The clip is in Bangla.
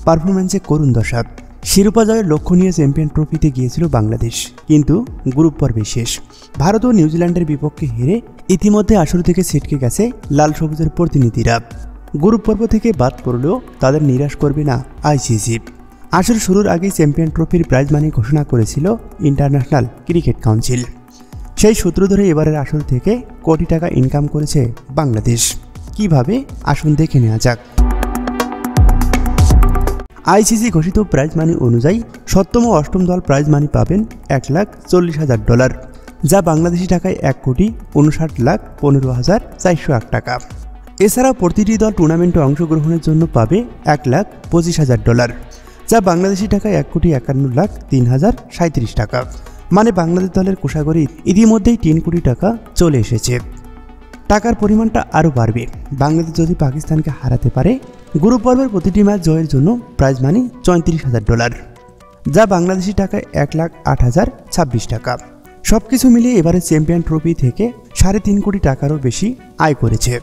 পারফরম্যান্সে করুণ দশা। শিরোপা জয়ের লক্ষ্য নিয়ে চ্যাম্পিয়ন ট্রফিতে গিয়েছিল বাংলাদেশ, কিন্তু গ্রুপ পর্বে শেষ। ভারত ও নিউজিল্যান্ডের বিপক্ষে হেরে ইতিমধ্যে আসর থেকে ছিটকে গেছে লাল সবুজের প্রতিনিধিরা। গ্রুপ পর্ব থেকে বাদ পড়লেও তাদের নিরাশ করবে না আইসিসি। আসর শুরুর আগেই চ্যাম্পিয়ন ট্রফির প্রাইজ মানি ঘোষণা করেছিল ইন্টারন্যাশনাল ক্রিকেট কাউন্সিল। সেই সূত্র ধরে এবারের আসর থেকে কোটি টাকা ইনকাম করেছে বাংলাদেশ। কিভাবে আসুন দেখে নেওয়া যাক। আইসিসি ঘোষিত প্রাইজ মানি অনুযায়ী সপ্তম ও অষ্টম দল প্রাইজ মানি পাবেন $1,40,000, যা বাংলাদেশি টাকায় 1,59,15,401 টাকা। এছাড়াও প্রতিটি দল টুর্নামেন্টে অংশগ্রহণের জন্য পাবে $1,25,000, যা বাংলাদেশি টাকায় 1,51,03,037 টাকা। মানে বাংলাদেশ দলের কোষাগারে ইতিমধ্যেই 3 কোটি টাকা চলে এসেছে। টাকার পরিমাণটা আরও বাড়বে বাংলাদেশ যদি পাকিস্তানকে হারাতে পারে। গ্রুপ পর্বের প্রতিটি ম্যাচ জয়ের জন্য প্রাইজ মানি $34,000, যা বাংলাদেশি টাকায় 1,08,026 টাকা। সবকিছু মিলিয়ে এবারে চ্যাম্পিয়ন ট্রফি থেকে 3.5 কোটি টাকারও বেশি আয় করেছে।